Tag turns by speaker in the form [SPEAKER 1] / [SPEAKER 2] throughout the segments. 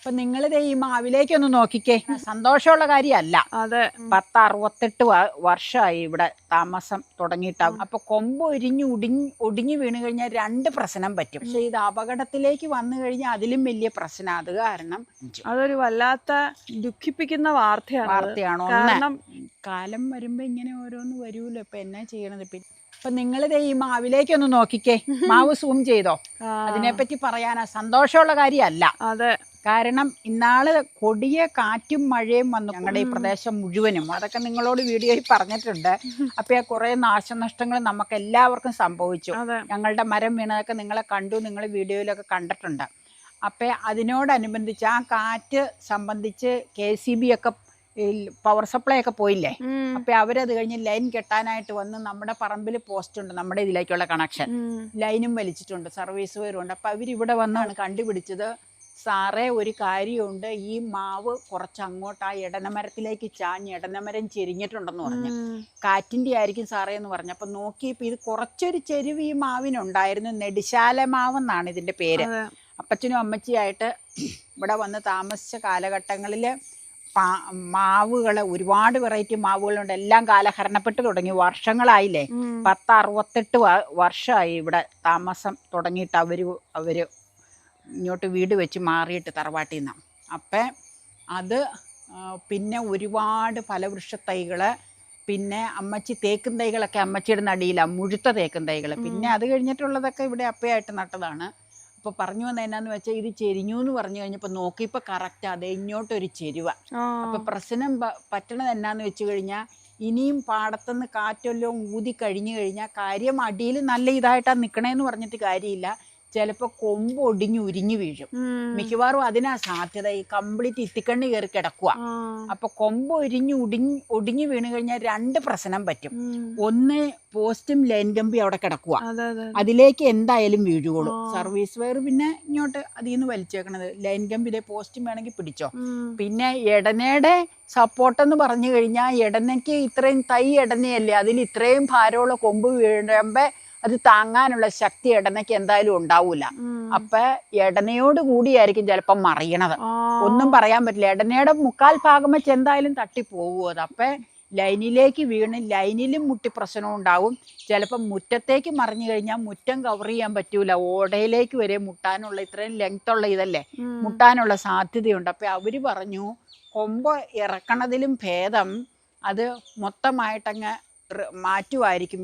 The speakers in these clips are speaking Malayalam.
[SPEAKER 1] അപ്പൊ നിങ്ങളിത് ഈ മാവിലേക്കൊന്ന് നോക്കിക്കേ. സന്തോഷമുള്ള കാര്യമല്ല.
[SPEAKER 2] അതെ,
[SPEAKER 1] 10-68 വർഷമായി ഇവിടെ താമസം തുടങ്ങിയിട്ട്. അപ്പൊ കൊമ്പ് ഒടിഞ്ഞു വീണ് കഴിഞ്ഞാൽ 2 പ്രശ്നം പറ്റും. പക്ഷെ ഇത് അപകടത്തിലേക്ക് വന്നു കഴിഞ്ഞാൽ അതിലും വലിയ പ്രശ്നം. അത് കാരണം
[SPEAKER 2] അതൊരു വല്ലാത്ത ദുഃഖിപ്പിക്കുന്ന
[SPEAKER 1] വാർത്തയാണോ?
[SPEAKER 2] കാരണം
[SPEAKER 1] കാലം വരുമ്പോ ഇങ്ങനെ ഓരോന്ന് വരൂല്ലോ. ഇപ്പൊ എന്നാ ചെയ്യണത്? അപ്പൊ നിങ്ങളിത് ഈ മാവിലേക്കൊന്ന് നോക്കിക്കേ. മാവ് സൂം ചെയ്തോ? അതിനെപ്പറ്റി പറയാനാ. സന്തോഷമുള്ള കാര്യമല്ല.
[SPEAKER 2] അതെ,
[SPEAKER 1] കാരണം ഇന്നാള് കൊടിയ കാറ്റും മഴയും വന്നു ഞങ്ങളുടെ ഈ പ്രദേശം മുഴുവനും. അതൊക്കെ നിങ്ങളോട് വീഡിയോയിൽ പറഞ്ഞിട്ടുണ്ട്. അപ്പൊ ആ കുറെ നാശനഷ്ടങ്ങൾ നമുക്ക് എല്ലാവർക്കും സംഭവിച്ചു. ഞങ്ങളുടെ മരം വീണതൊക്കെ നിങ്ങളെ കണ്ടു, നിങ്ങൾ വീഡിയോയിലൊക്കെ കണ്ടിട്ടുണ്ട്. അപ്പൊ അതിനോടനുബന്ധിച്ച് ആ കാറ്റ് സംബന്ധിച്ച് KCB ഒക്കെ പവർ സപ്ലൈ ഒക്കെ പോയില്ലേ. അപ്പൊ അവരത് കഴിഞ്ഞ് ലൈൻ കെട്ടാനായിട്ട് വന്ന് നമ്മുടെ പറമ്പിൽ പോസ്റ്റ് ഉണ്ട്, നമ്മുടെ ഇതിലേക്കുള്ള കണക്ഷൻ ലൈനും വലിച്ചിട്ടുണ്ട്, സർവീസ് വയറും ഉണ്ട്. അപ്പൊ അവരിവിടെ വന്നാണ് കണ്ടുപിടിച്ചത്, സാറേ ഒരു കാര്യമുണ്ട്, ഈ മാവ് കുറച്ച് അങ്ങോട്ട് ആ ഇടനമരത്തിലേക്ക് ചാഞ്ഞ് ഇടനമരം ചെരിഞ്ഞിട്ടുണ്ടെന്ന് പറഞ്ഞു. കാറ്റിന്റെ ആയിരിക്കും സാറേ എന്ന് പറഞ്ഞു. അപ്പൊ നോക്കിയപ്പോ ഇത് കുറച്ചൊരു ചെരിവ് ഈ മാവിനുണ്ടായിരുന്നു. നെടുശാല മാവെന്നാണ് ഇതിന്റെ പേര്. അപ്പച്ചനും അമ്മച്ചിയായിട്ട് ഇവിടെ വന്ന് താമസിച്ച കാലഘട്ടങ്ങളിൽ മാവുകൾ, ഒരുപാട് വെറൈറ്റി മാവുകളുണ്ട്. എല്ലാം കാലഹരണപ്പെട്ട് തുടങ്ങി. വർഷങ്ങളായില്ലേ, 10-68 വർഷമായി ഇവിടെ താമസം തുടങ്ങിയിട്ട്. അവര് ഇങ്ങോട്ട് വീട് വെച്ച് മാറിയിട്ട് തറവാട്ടിൽ നിന്നാണ്. അപ്പം അത് പിന്നെ ഒരുപാട് ഫലവൃക്ഷ തൈകൾ, പിന്നെ അമ്മച്ചി തേക്കും തൈകളൊക്കെ അമ്മച്ചിയുടെ നടിയിലാണ്, മുഴുത്ത തേക്കും തൈകൾ. പിന്നെ അത് കഴിഞ്ഞിട്ടുള്ളതൊക്കെ ഇവിടെ അപ്പയായിട്ട് നട്ടതാണ്. അപ്പോൾ പറഞ്ഞു വന്ന എന്നാന്ന് വെച്ചാൽ ഇത് ചെരിഞ്ഞു എന്ന് പറഞ്ഞു കഴിഞ്ഞപ്പോൾ നോക്കിയപ്പോൾ കറക്റ്റ് അതെ ഇങ്ങോട്ടൊരു ചെരുവ. അപ്പോൾ പ്രശ്നം പറ്റണത് എന്നാന്ന് വെച്ച് കഴിഞ്ഞാൽ, ഇനിയും പാടത്തുനിന്ന് കാറ്റെല്ലാം ഊതി കഴിഞ്ഞു കഴിഞ്ഞാൽ കാര്യം അടിയിൽ നല്ല ഇതായിട്ടാണ് നിൽക്കണേന്ന് പറഞ്ഞിട്ട് കാര്യമില്ല. ചിലപ്പോൾ കൊമ്പ് ഉരിഞ്ഞു വീഴും. മിക്കവാറും അതിനാ സാധ്യത. ഈ കംപ്ലീറ്റ് ഇത്തിക്കണ്ണി കയറി കിടക്കുക. അപ്പൊ കൊമ്പ് ഒടിഞ്ഞു വീണ് കഴിഞ്ഞാൽ 2 പ്രശ്നം പറ്റും. ഒന്ന്, പോസ്റ്റും ലൈൻ കമ്പി അവിടെ കിടക്കുക, അതിലേക്ക് എന്തായാലും വീഴുകയുള്ളൂ. സർവീസ് വയർ പിന്നെ ഇങ്ങോട്ട് അതിൽ നിന്ന് വലിച്ചേക്കണത്. ലൈൻ കമ്പി ഇതേ പോസ്റ്റും വേണമെങ്കിൽ പിടിച്ചോ. പിന്നെ എടനയുടെ സപ്പോർട്ടെന്ന് പറഞ്ഞു കഴിഞ്ഞാൽ, എടനയ്ക്ക് ഇത്രയും തൈ എടനയല്ലേ, അതിൽ ഇത്രയും ഭാരമുള്ള കൊമ്പ് വീഴുമ്പോ അത് താങ്ങാനുള്ള ശക്തി എടനയ്ക്ക് എന്തായാലും ഉണ്ടാവൂല. അപ്പൊ എടനയോട് കൂടിയായിരിക്കും ചിലപ്പം മറിയണത്. ഒന്നും പറയാൻ പറ്റില്ല. എടനയുടെ 1/4 ഭാഗം വെച്ച് എന്തായാലും തട്ടിപ്പോകും അത്. അപ്പൊ ലൈനിലേക്ക് വീണ് ലൈനിലും മുട്ടി പ്രശ്നം ഉണ്ടാവും. ചിലപ്പം മുറ്റത്തേക്ക് മറിഞ്ഞു കഴിഞ്ഞാൽ മുറ്റം കവർ ചെയ്യാൻ പറ്റൂല. ഓടയിലേക്ക് വരെ മുട്ടാനുള്ള, ഇത്രയും ലെങ്ത്തുള്ള ഇതല്ലേ, മുട്ടാനുള്ള സാധ്യതയുണ്ട്. അപ്പൊ അവര് പറഞ്ഞു, കൊമ്പ് ഇറക്കണതിലും ഭേദം അത് മൊത്തമായിട്ടങ്ങ്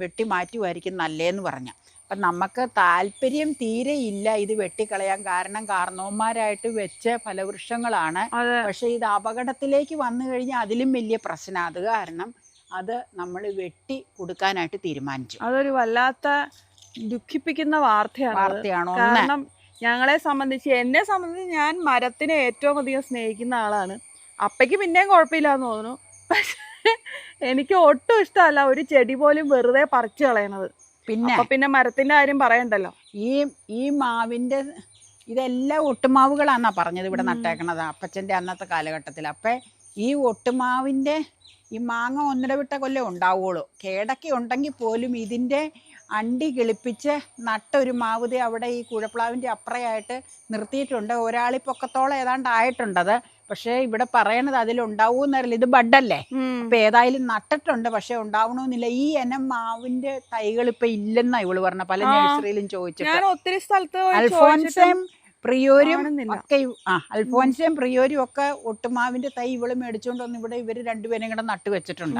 [SPEAKER 1] വെട്ടി മാറ്റുമായിരിക്കും നല്ലതെന്ന് പറഞ്ഞു. അപ്പം നമുക്ക് താല്പര്യം തീരെ ഇല്ല ഇത് വെട്ടിക്കളയാൻ. കാരണം കാരണവന്മാരായിട്ട് വെച്ച ഫലവൃക്ഷങ്ങളാണ്. പക്ഷെ ഇത് അപകടത്തിലേക്ക് വന്നു കഴിഞ്ഞാൽ അതിലും വലിയ പ്രശ്നം. അത് കാരണം അത് നമ്മൾ വെട്ടി കൊടുക്കാനായിട്ട് തീരുമാനിച്ചു.
[SPEAKER 2] അതൊരു വല്ലാത്ത ദുഃഖിപ്പിക്കുന്ന വാർത്തയാണോ? കാരണം എന്നെ സംബന്ധിച്ച് ഞാൻ മരത്തിനെ ഏറ്റവും അധികം സ്നേഹിക്കുന്ന ആളാണ്. അപ്പയ്ക്ക് പിന്നെയും കുഴപ്പമില്ലാന്ന് തോന്നുന്നു. പക്ഷെ എനിക്ക് ഒട്ടും ഇഷ്ടമല്ല ഒരു ചെടി പോലും വെറുതെ പറിച്ചു കളയണത്. പിന്നെ മരത്തിന്റെ കാര്യം പറയണ്ടല്ലോ.
[SPEAKER 1] ഈ മാവിന്റെ ഇതെല്ലാം ഒട്ടുമാവുകളാന്നാ പറഞ്ഞത് ഇവിടെ നട്ടേക്കണത് അപ്പച്ചന്റെ അന്നത്തെ കാലഘട്ടത്തിൽ. അപ്പൊ ഈ ഒട്ടുമാവിന്റെ ഈ മാങ്ങ 1.5 കൊല്ലം ഉണ്ടാവുള്ളൂ. കേടൊക്കെ ഉണ്ടെങ്കിൽ പോലും ഇതിന്റെ അണ്ടി കിളിപ്പിച്ച് നട്ട ഒരു മാവുതേ അവിടെ ഈ കുഴപ്പ്ളാവിന്റെ അപ്പുറയായിട്ട് നിർത്തിയിട്ടുണ്ട്. ഒരാളി പൊക്കത്തോളം ഏതാണ്ട് ആയിട്ടുണ്ടത്. പക്ഷെ ഇവിടെ പറയണത് അതിലുണ്ടാവൂന്നറിയില്ല. ഇത് ബഡല്ലേ. അപ്പൊ ഏതായാലും നട്ടിട്ടുണ്ട്, പക്ഷെ ഉണ്ടാവണമെന്നില്ല. ഈ ഇനം മാവിന്റെ തൈകൾ ഇപ്പൊ ഇല്ലെന്നാ ഇവള് പറഞ്ഞ. പല നഴ്സറിയിലും ചോദിച്ചിട്ട്
[SPEAKER 2] ഒത്തിരി സ്ഥലത്ത്
[SPEAKER 1] അൽഫോൻസയും പ്രിയോരും ഒക്കെ അൽഫോൻസയും പ്രിയോരും ഒക്കെ ഒട്ടുമാവിന്റെ തൈ ഇവള് മേടിച്ചോണ്ട് വന്ന് ഇവിടെ ഇവര് 2 പേരും കൂടെ നട്ടു വെച്ചിട്ടുണ്ട്.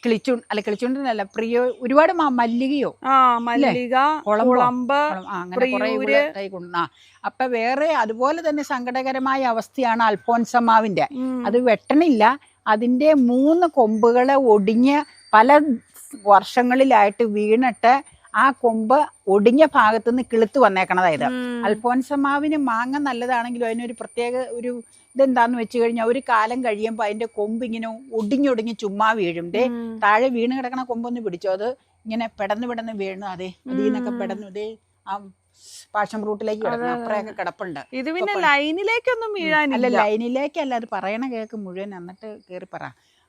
[SPEAKER 1] കിളിച്ചുണ്ടല്ല പ്രിയോ, ഒരുപാട് മല്ലികയോ കുളമ്പ് അങ്ങനെ കുറെ ഇവിടെ തൈ കൊണ്ടുവന്ന. അപ്പൊ വേറെ അതുപോലെ തന്നെ സങ്കടകരമായ അവസ്ഥയാണ് അൽഫോൻസമാവിന്റെ. അത് വെട്ടണില്ല. അതിന്റെ 3 കൊമ്പുകളെ ഒടിഞ്ഞ് പല വർഷങ്ങളിലായിട്ട് വീണിട്ട് ആ കൊമ്പ് ഒടിഞ്ഞ ഭാഗത്തുനിന്ന് കിളുത്ത് വന്നേക്കണതായത്. അൽഫോൻസമാവിന് മാങ്ങ നല്ലതാണെങ്കിലും അതിനൊരു പ്രത്യേക ഒരു ഇതെന്താന്ന് വെച്ച് കഴിഞ്ഞാൽ, ഒരു കാലം കഴിയുമ്പോൾ അതിന്റെ കൊമ്പ് ഇങ്ങനെ ഒടിഞ്ഞൊടിഞ്ഞ് ചുമ്മാ വീഴും. താഴെ വീണ് കിടക്കണ കൊമ്പൊന്ന് പിടിച്ചോ, അത് ഇങ്ങനെ പെടന്ന് വീണു. അതെ, അതിൽ നിന്നൊക്കെ പെടന്നു ആ പാഷൻ ഫ്രൂട്ടിലേക്ക് കിടക്കണം. അപ്പുറയൊക്കെ കിടപ്പുണ്ട്.
[SPEAKER 2] ഇത് പിന്നെ ലൈനിലേക്കൊന്നും
[SPEAKER 1] വീഴാനില്ല. ലൈനിലേക്കല്ല, അത് പറയണ കേക്ക് മുഴുവൻ എന്നിട്ട് കയറി പറ.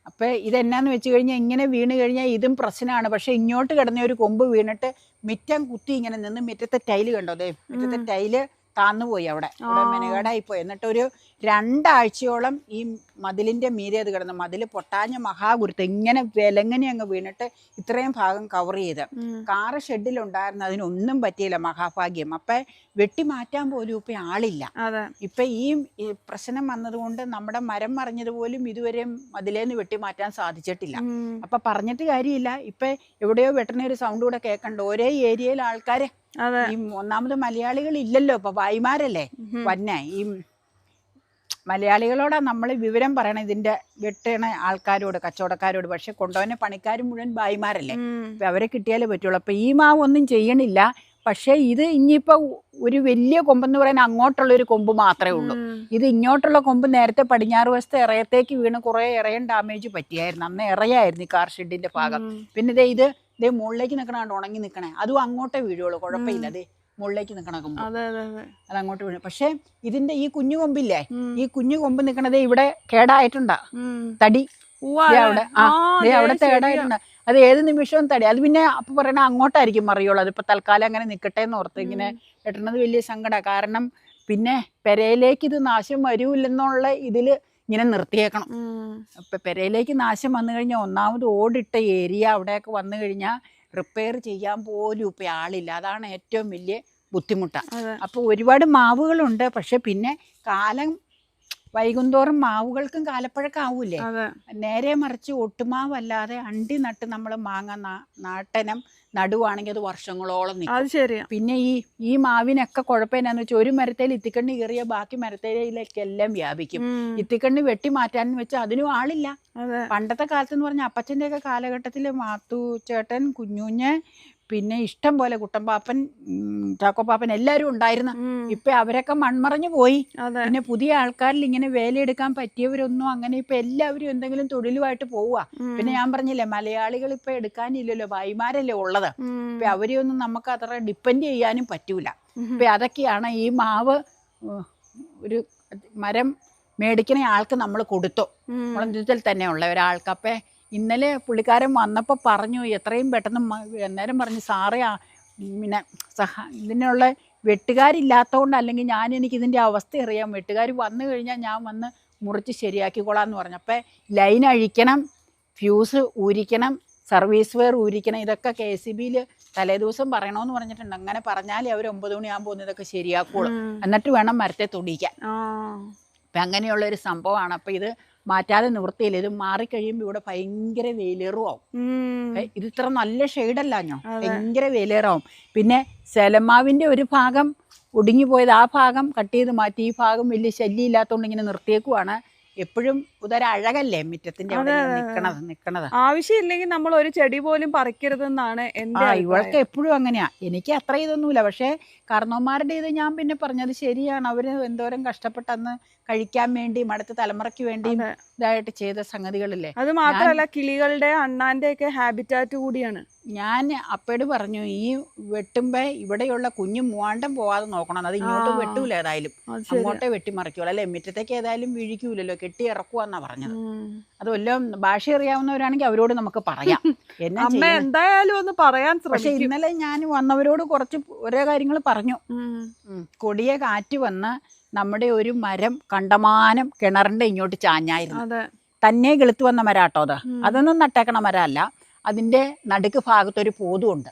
[SPEAKER 1] അപ്പം ഇതെന്നാന്ന് വെച്ച് കഴിഞ്ഞാൽ, ഇങ്ങനെ വീണ് കഴിഞ്ഞാൽ ഇതും പ്രശ്നമാണ്. പക്ഷെ ഇങ്ങോട്ട് കിടന്ന ഒരു കൊമ്പ് വീണിട്ട് മിറ്റം കുത്തി ഇങ്ങനെ നിന്ന്. മുറ്റത്തെ ടൈല് കണ്ടോ? അതെ, മുറ്റത്തെ ടൈല് താന്നുപോയി അവിടെ മെനകേടായി പോയി. എന്നിട്ടൊരു 2 ആഴ്ചയോളം ഈ മതിലിന്റെ മീതെ അത് കിടന്നു. മതിൽ പൊട്ടാഞ്ഞ മഹാഗുരുത്ത് ഇങ്ങനെ വിലങ്ങനെ അങ്ങ് വീണിട്ട് ഇത്രയും ഭാഗം കവർ ചെയ്ത്. കാറ് ഷെഡിലുണ്ടായിരുന്നു, അതിനൊന്നും പറ്റിയില്ല, മഹാഭാഗ്യം. അപ്പൊ വെട്ടി മാറ്റാൻ പോലും ഇപ്പൊ ആളില്ല. ഇപ്പൊ ഈ പ്രശ്നം വന്നതുകൊണ്ട് നമ്മുടെ മരം മറിഞ്ഞതുപോലും ഇതുവരെ മതിലേന്ന് വെട്ടി മാറ്റാൻ സാധിച്ചിട്ടില്ല. അപ്പൊ പറഞ്ഞിട്ട് കാര്യമില്ല. ഇപ്പൊ എവിടെയോ വെട്ടണ ഒരു സൗണ്ട് കൂടെ കേൾക്കണ്ട. ഒരേ ഏരിയയിൽ ആൾക്കാര്, ഈ ഒന്നാമത് മലയാളികൾ ഇല്ലല്ലോ, ഇപ്പൊ ഭായിമാരല്ലേ വന്നെ. ഈ മലയാളികളോടാ നമ്മൾ വിവരം പറയണം ഇതിന്റെ വെട്ടണ ആൾക്കാരോട്, കച്ചവടക്കാരോട്. പക്ഷെ കൊണ്ടുപോകുന്ന പണിക്കാർ മുഴുവൻ ഭായിമാരല്ലേ, അപ്പൊ അവരെ കിട്ടിയാലേ പറ്റുള്ളൂ. അപ്പൊ ഈ മാവ് ഒന്നും ചെയ്യണില്ല. പക്ഷെ ഇത് ഇനിയിപ്പോ ഒരു വലിയ കൊമ്പെന്ന് പറയാൻ അങ്ങോട്ടുള്ള ഒരു കൊമ്പ് മാത്രമേ ഉള്ളൂ. ഇത് ഇങ്ങോട്ടുള്ള കൊമ്പ് നേരത്തെ പടിഞ്ഞാറ് വശത്തെ ഇറയത്തേക്ക് വീണ് കുറെ ഇറയം ഡാമേജ് പറ്റിയായിരുന്നു. അന്ന് ഇറയായിരുന്നു ഈ കാർ ഷെഡിന്റെ ഭാഗം. പിന്നെ ഇതേ മുകളിലേക്ക് നിൽക്കണ ഉണങ്ങി നിൽക്കണേ, അതും അങ്ങോട്ടേ വീഴുള്ളൂ, കുഴപ്പമില്ല. അതെ മുകളിലേക്ക് നിൽക്കണ കൊമ്പ് അത് അങ്ങോട്ട് വീഴും. പക്ഷെ ഇതിന്റെ ഈ കുഞ്ഞു കൊമ്പില്ലേ, ഈ കുഞ്ഞു കൊമ്പ് നിൽക്കണത് ഇവിടെ കേടായിട്ടുണ്ടാ, തടി അവിടെ അവിടെ കേടായിട്ടുണ്ട്. അത് ഏത് നിമിഷവും തടി. അത് പിന്നെ അപ്പൊ പറയണ അങ്ങോട്ടായിരിക്കും മറിയുള്ളൂ. അതിപ്പോ തൽക്കാലം അങ്ങനെ നിൽക്കട്ടെ എന്ന് ഓർത്ത് ഇങ്ങനെ കെട്ടണത് വലിയ സങ്കടമാണ്. കാരണം പിന്നെ പെരയിലേക്ക് ഇത് നാശം വരൂല്ലെന്നുള്ള ഇതില് ഇങ്ങനെ നിർത്തിയേക്കണം. അപ്പൊ പെരയിലേക്ക് നാശം വന്നു കഴിഞ്ഞാൽ ഒന്നാമത് ഓടിട്ട ഏരിയ അവിടെയൊക്കെ വന്നു കഴിഞ്ഞാൽ റിപ്പയർ ചെയ്യാൻ പോലും ഇപ്പൊ ആളില്ല. അതാണ് ഏറ്റവും വലിയ ബുദ്ധിമുട്ടാണ്. അപ്പൊ ഒരുപാട് മാവുകളുണ്ട്. പക്ഷെ പിന്നെ കാലം വൈകുന്തോറും മാവുകൾക്കും കാലപ്പഴക്കാവൂലേ. നേരെ മറിച്ച് ഒട്ടുമാവല്ലാതെ അണ്ടി നട്ട് നമ്മൾ മാങ്ങ നാട്ടനം നടുവാണെങ്കിൽ അത് വർഷങ്ങളോളം നിൽക്കും. പിന്നെ ഈ മാവിനൊക്കെ കുഴപ്പമെന്നാന്ന് വെച്ചാൽ ഒരു മരത്തേൽ ഇത്തിക്കണ്ണി കയറിയ ബാക്കി മരത്തേലേക്കെല്ലാം വ്യാപിക്കും. ഇത്തിക്കണ്ണി വെട്ടി മാറ്റാന്ന് വെച്ചാൽ അതിനും ആളില്ല. പണ്ടത്തെ കാലത്ത് എന്ന് പറഞ്ഞാൽ അപ്പച്ചൻ്റെ ഒക്കെ കാലഘട്ടത്തിൽ മാത്തു ചേട്ടൻ, കുഞ്ഞുഞ്ഞ്, പിന്നെ ഇഷ്ടം പോലെ കുട്ടമ്പാപ്പൻ, ചാക്കോപ്പാപ്പൻ എല്ലാവരും ഉണ്ടായിരുന്നു. ഇപ്പൊ അവരൊക്കെ മൺമറഞ്ഞു പോയി. പിന്നെ പുതിയ ആൾക്കാരിൽ ഇങ്ങനെ വേലയെടുക്കാൻ പറ്റിയവരൊന്നും അങ്ങനെ ഇപ്പൊ എല്ലാവരും എന്തെങ്കിലും തൊഴിലുമായിട്ട് പോവുക. പിന്നെ ഞാൻ പറഞ്ഞില്ലേ, മലയാളികൾ ഇപ്പൊ എടുക്കാനില്ലല്ലോ, ഭായിമാരല്ലേ ഉള്ളത്. ഇപ്പൊ അവരെയൊന്നും നമുക്ക് അത്ര ഡിപ്പെൻഡ് ചെയ്യാനും പറ്റൂല. ഇപ്പൊ അതൊക്കെയാണ് ഈ മാവ് ഒരു മരം മേടിക്കണ ആൾക്ക് നമ്മൾ കൊടുത്തു, മുളഞ്ചുത്തിൽ തന്നെ ഉള്ള ഒരാൾക്ക്. അപ്പൊ ഇന്നലെ പുള്ളിക്കാരൻ വന്നപ്പോൾ പറഞ്ഞു എത്രയും പെട്ടെന്ന്, അന്നേരം പറഞ്ഞു സാറേ പിന്നെ ഇതിനുള്ള വെട്ടുകാരില്ലാത്തതുകൊണ്ട്, അല്ലെങ്കിൽ എനിക്കിതിൻ്റെ അവസ്ഥ അറിയാം, വെട്ടുകാർ വന്നു കഴിഞ്ഞാൽ ഞാൻ വന്ന് മുറിച്ച് ശരിയാക്കിക്കോളാന്ന് പറഞ്ഞു. അപ്പം ലൈൻ അഴിക്കണം, ഫ്യൂസ് ഊരിക്കണം, സർവീസ് വെയർ ഊരിക്കണം. ഇതൊക്കെ KCBയിൽ തലേദിവസം പറയണമെന്ന് പറഞ്ഞിട്ടുണ്ട്. അങ്ങനെ പറഞ്ഞാലേ അവർ 9 മണിയാകുമ്പോൾ ഇതൊക്കെ ശരിയാക്കുള്ളൂ. എന്നിട്ട് വേണം മരത്തെ തൊടിയിക്കാൻ. അപ്പം അങ്ങനെയുള്ളൊരു സംഭവമാണ്. അപ്പം ഇത് മാറ്റാതെ നിവൃത്തിയില്ല. ഇത് മാറിക്കഴിയുമ്പോൾ ഇവിടെ ഭയങ്കര വെയിലേറുമാവും. ഇത് ഇത്ര നല്ല ഷെയ്ഡല്ലാഞ്ഞോ, ഭയങ്കര വെയിലേറാവും. പിന്നെ സെലമാവിൻ്റെ ഒരു ഭാഗം ഒടുങ്ങി പോയത്, ആ ഭാഗം കട്ട് ചെയ്ത് മാറ്റി. ഈ ഭാഗം വലിയ ശല്യം ഇല്ലാത്തതുകൊണ്ട് ഇങ്ങനെ നിർത്തിയേക്കുവാണ്. എപ്പോഴും ഇതൊരു അഴകല്ലേ മുറ്റത്തിന്റെ അവിടെ നിക്കണത്.
[SPEAKER 2] ആവശ്യമില്ലെങ്കിൽ നമ്മൾ ഒരു ചെടി പോലും പറിക്കരുതെന്നാണ് എന്റെ.
[SPEAKER 1] ഇവൾക്ക് എപ്പോഴും അങ്ങനെയാ. എനിക്ക് അത്ര ഇതൊന്നുമില്ല. പക്ഷെ കാരണവന്മാരുടെ ഇത് ഞാൻ പിന്നെ പറഞ്ഞത് ശരിയാണ്. അവര് എന്തോരം കഷ്ടപ്പെട്ടന്ന് കഴിക്കാൻ വേണ്ടി, അടുത്ത തലമുറയ്ക്ക് വേണ്ടി ഇതായിട്ട് ചെയ്ത സംഗതികളില്ലേ.
[SPEAKER 2] അത് മാത്രമല്ല കിളികളുടെ അണ്ണാന്റെ ഒക്കെ ഹാബിറ്റാറ്റ് കൂടിയാണ്.
[SPEAKER 1] ഞാൻ അപ്പയോട് പറഞ്ഞു, ഈ വെട്ടുമ്പോ ഇവിടെയുള്ള കുഞ്ഞു മൂവാണ്ടം പോവാതെ നോക്കണം. അത് ഇങ്ങോട്ട് വെട്ടൂല, ഏതായാലും അങ്ങോട്ടേ വെട്ടിമറിക്കുള്ളൂ. അല്ലെ മുറ്റത്തേക്ക് ഏതായാലും വീഴിക്കൂലല്ലോ, കെട്ടി ഇറക്കുവാന്നാ പറഞ്ഞത്. അത് വല്ലതും ഭാഷ അറിയാവുന്നവരാണെങ്കിൽ അവരോട് നമുക്ക് പറയാം.
[SPEAKER 2] എന്തായാലും ഒന്ന് പറയാൻ.
[SPEAKER 1] പക്ഷെ ഇന്നലെ ഞാൻ വന്നവരോട് കുറച്ച് ഓരോ കാര്യങ്ങൾ പറഞ്ഞു. കൊടിയ കാറ്റ് വന്ന് നമ്മുടെ ഒരു മരം കണ്ടമാനം കിണറിന്റെ ഇങ്ങോട്ട് ചാഞ്ഞായിരുന്നു. തന്നെ കിളുത്ത് വന്ന മരാട്ടോ അത്. അതൊന്നും നട്ടേക്കണ മരമല്ല. അതിന്റെ നടുക്ക് ഭാഗത്തൊരു പോതുണ്ട്,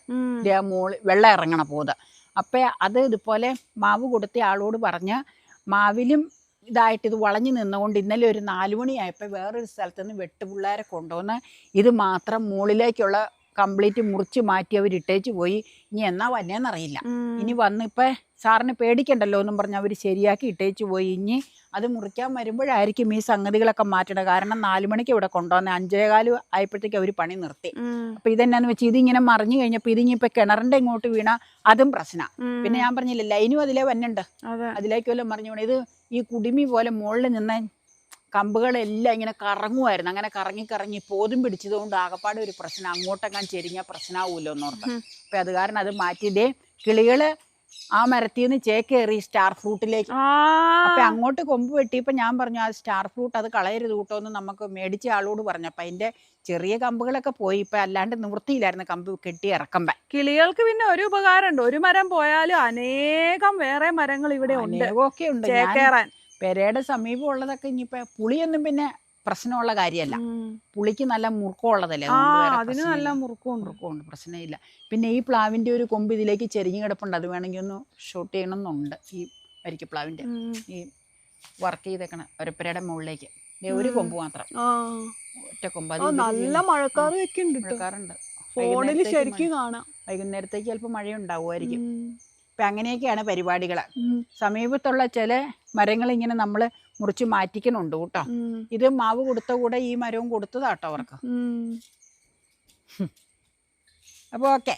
[SPEAKER 1] വെള്ളം ഇറങ്ങണ പോത്. അപ്പം അത് ഇതുപോലെ മാവ് കൊടുത്ത ആളോട് പറഞ്ഞ് മാവിലും ഇതായിട്ട് ഇത് വളഞ്ഞു നിന്നുകൊണ്ട് ഇന്നലെ ഒരു 4 മണിയായപ്പോൾ വേറൊരു സ്ഥലത്ത് നിന്ന് വെട്ടുപിള്ളേരെ കൊണ്ടുവന്ന് ഇത് മാത്രം മുകളിലേക്കുള്ള കംപ്ലീറ്റ് മുറിച്ച് മാറ്റി അവർ ഇട്ടേച്ച് പോയി. ഇനി എന്നാ വന്നേന്നറിയില്ല. ഇനി വന്ന് ഇപ്പം സാറിന് പേടിക്കണ്ടല്ലോ എന്നും പറഞ്ഞ് അവർ ശരിയാക്കി ഇട്ടേച്ച് പോയി. ഇനി അത് മുറിക്കാൻ വരുമ്പോഴായിരിക്കും ഈ സംഗതികളൊക്കെ മാറ്റണം. കാരണം 4 മണിക്ക് ഇവിടെ കൊണ്ടുവന്ന് 5:15 ആയപ്പോഴത്തേക്ക് അവർ പണി നിർത്തി. അപ്പം ഇതെന്നാന്ന് വെച്ചാൽ ഇതിങ്ങനെ മറിഞ്ഞു കഴിഞ്ഞപ്പോൾ ഇതിനിപ്പോൾ കിണറിൻ്റെ ഇങ്ങോട്ട് വീണ അതും പ്രശ്നമാണ്. പിന്നെ ഞാൻ പറഞ്ഞില്ല, ലൈനും അതിലേ വന്നുണ്ട്, അതിലേക്ക് വല്ലതും മറിഞ്ഞു വീണ. ഇത് ഈ കുടുമി പോലെ മുകളിൽ നിന്ന് കമ്പുകളെല്ലാം ഇങ്ങനെ കറങ്ങുമായിരുന്നു. അങ്ങനെ കറങ്ങി പോതും പിടിച്ചതുകൊണ്ട് ആകപ്പാടെ ഒരു പ്രശ്നം. അങ്ങോട്ടെങ്ങാൻ ചെരിഞ്ഞാൽ പ്രശ്നമാവുമല്ലോ എന്നോർത്ത്. അപ്പം അത് കാരണം അത് മാറ്റിയതേ. കിളികൾ ആ മരത്തിൽ നിന്ന് ചേക്കേറി സ്റ്റാർ ഫ്രൂട്ടിലേക്ക്. അപ്പൊ അങ്ങോട്ട് കൊമ്പ് വെട്ടിയപ്പോ ഞാൻ പറഞ്ഞു ആ സ്റ്റാർ ഫ്രൂട്ട് അത് കളയരുത് കൂട്ടോ എന്ന് നമുക്ക് മേടിച്ച ആളോട് പറഞ്ഞു. അപ്പൊ അതിന്റെ ചെറിയ കമ്പുകളൊക്കെ പോയി. ഇപ്പൊ അല്ലാണ്ട് നിവൃത്തിയില്ലായിരുന്നു കമ്പ് കെട്ടി ഇറക്കുമ്പോ.
[SPEAKER 2] കിളികൾക്ക് പിന്നെ ഒരു ഉപകാരമുണ്ട്, ഒരു മരം പോയാലും അനേകം വേറെ മരങ്ങൾ ഇവിടെ ഉണ്ട്.
[SPEAKER 1] പെരയുടെ സമീപം ഉള്ളതൊക്കെ ഇനിയിപ്പോ പുളിയൊന്നും പിന്നെ പ്രശ്നമുള്ള കാര്യമല്ല. പുളിക്ക് നല്ല മുറുക്കമുള്ളതല്ലേ,
[SPEAKER 2] അതിന് നല്ല മുറുക്കമുണ്ട്,
[SPEAKER 1] പ്രശ്നമില്ല. പിന്നെ ഈ പ്ലാവിന്റെ ഒരു കൊമ്പ് ഇതിലേക്ക് ചെരിഞ്ഞു കിടപ്പുണ്ട്, അത് വേണമെങ്കിൽ ഒന്ന് ഷൂട്ട് ചെയ്യണമെന്നുണ്ട്. ഈ വരിക്കപ്ലാവിന്റെ ഈ വർക്ക് ചെയ്തേക്കണ ഒരപ്പരയുടെ മുകളിലേക്ക് ഒരു കൊമ്പ് മാത്രം, ഒറ്റ കൊമ്പ്. അത്
[SPEAKER 2] നല്ല മഴക്കാറുണ്ട്, ഫോണിൽ ശരിക്കും കാണാം.
[SPEAKER 1] വൈകുന്നേരത്തേക്ക് ചിലപ്പോൾ മഴ ഉണ്ടാവുമായിരിക്കും. ഇപ്പം അങ്ങനെയൊക്കെയാണ് പരിപാടികൾ. സമീപത്തുള്ള ചില മരങ്ങൾ ഇങ്ങനെ നമ്മൾ മുറിച്ച് മാറ്റിക്കണുണ്ട് കേട്ടോ. ഇത് മാവ് കൊടുത്ത കൂടെ ഈ മരവും കൊടുത്തതാട്ടോ അവർക്ക്. അപ്പോൾ ഓക്കെ,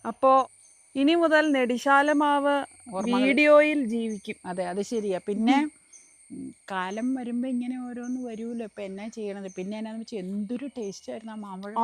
[SPEAKER 2] അപ്പോൾ ഇനി മുതൽ നെടിശാല മാവ് വീഡിയോയിൽ ജീവിക്കും.
[SPEAKER 1] അതെ, അത് ശരിയാ. പിന്നെ കാലം വരുമ്പോൾ ഇങ്ങനെ ഓരോന്ന് വരുമല്ലോ. ഇപ്പം എന്നാ ചെയ്യണത്. പിന്നെ എന്നാന്ന് വെച്ചാൽ എന്തൊരു ടേസ്റ്റ് ആയിരുന്നു ആ മാമ്പഴം,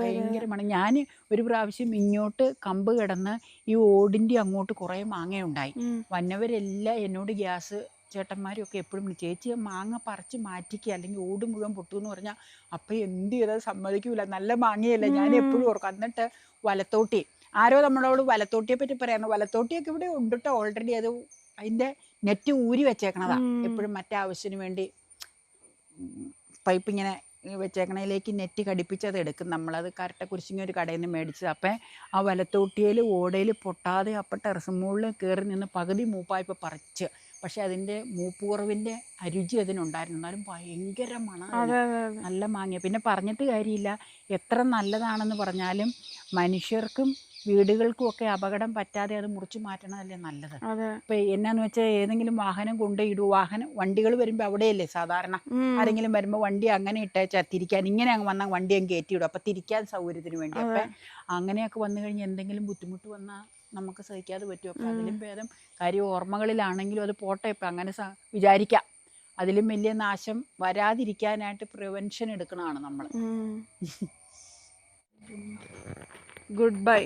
[SPEAKER 1] ഭയങ്കരമാണ്. ഞാൻ ഒരു പ്രാവശ്യം ഇങ്ങോട്ട് കമ്പ് കിടന്ന് ഈ ഓടിൻ്റെ അങ്ങോട്ട് കുറേ മാങ്ങയുണ്ടായി. വന്നവരെല്ലാം എന്നോട് ഗ്യാസ് ചേട്ടന്മാരും ഒക്കെ എപ്പോഴും ചേച്ചി മാങ്ങ പറിച്ച് മാറ്റിക്കുക, അല്ലെങ്കിൽ ഓട് മുഴുവൻ പൊട്ടുമെന്ന് പറഞ്ഞാൽ അപ്പം എന്ത് ചെയ്താൽ സമ്മതിക്കൂല. നല്ല മാങ്ങയല്ല, ഞാൻ എപ്പോഴും ഓർക്കും. എന്നിട്ട് വലത്തോട്ടി ആരോ നമ്മളോട് വലത്തോട്ടിയെ പറ്റി പറയായിരുന്നു. വലത്തോട്ടിയൊക്കെ ഇവിടെ ഉണ്ട് കേട്ടോ ഓൾറെഡി. അത് അതിൻ്റെ നെറ്റ് ഊരി വെച്ചേക്കണതാ. എപ്പോഴും മറ്റാവശ്യത്തിന് വേണ്ടി പൈപ്പ് ഇങ്ങനെ വെച്ചേക്കണതിലേക്ക് നെറ്റ് ഘടിപ്പിച്ചത് എടുക്കും നമ്മളത്. കരട്ടക്കുരിശിങ്ങ ഒരു കടയിൽ നിന്ന് മേടിച്ചത്. അപ്പം ആ വലത്തോട്ടിയിൽ ഓടയിൽ പൊട്ടാതെ അപ്പം ടെറസ് മുകളിൽ കയറി നിന്ന് പകുതി മൂപ്പായപ്പോൾ പറിച്ച്. പക്ഷെ അതിൻ്റെ മൂപ്പ് കുറവിൻ്റെ രുചി അതിനുണ്ടായിരുന്നു. എന്നാലും ഭയങ്കര മണമാണ്, നല്ല മാങ്ങ. പിന്നെ പറഞ്ഞിട്ട് കാര്യമില്ല, എത്ര നല്ലതാണെന്ന് പറഞ്ഞാലും മനുഷ്യർക്കും വീടുകൾക്കും ഒക്കെ അപകടം പറ്റാതെ അത് മുറിച്ച് മാറ്റണതല്ലേ നല്ലത്. ഇപ്പൊ എന്നാന്ന് വെച്ചാൽ ഏതെങ്കിലും വാഹനം കൊണ്ടുപോയിടും, വണ്ടികൾ വരുമ്പോൾ അവിടെയല്ലേ സാധാരണ ആരെങ്കിലും വരുമ്പോൾ വണ്ടി അങ്ങനെ ഇട്ടേച്ചാൽ തിരിക്കാൻ ഇങ്ങനെ അങ്ങ് വന്നാൽ വണ്ടി അങ്ങ് കയറ്റിയിടും. അപ്പം തിരിക്കാൻ സൗകര്യത്തിന് വേണ്ടി. അപ്പം അങ്ങനെയൊക്കെ വന്നു കഴിഞ്ഞാൽ എന്തെങ്കിലും ബുദ്ധിമുട്ട് വന്നാൽ നമുക്ക് സഹിക്കാതെ പറ്റും. അപ്പം അതിലും ഭേദം കാര്യം ഓർമ്മകളിലാണെങ്കിലും അത് പോട്ടെ, ഇപ്പം അങ്ങനെ വിചാരിക്കാം. അതിലും വലിയ നാശം വരാതിരിക്കാനായിട്ട് പ്രിവെൻഷൻ എടുക്കണതാണ് നമ്മൾ.
[SPEAKER 2] Good bye.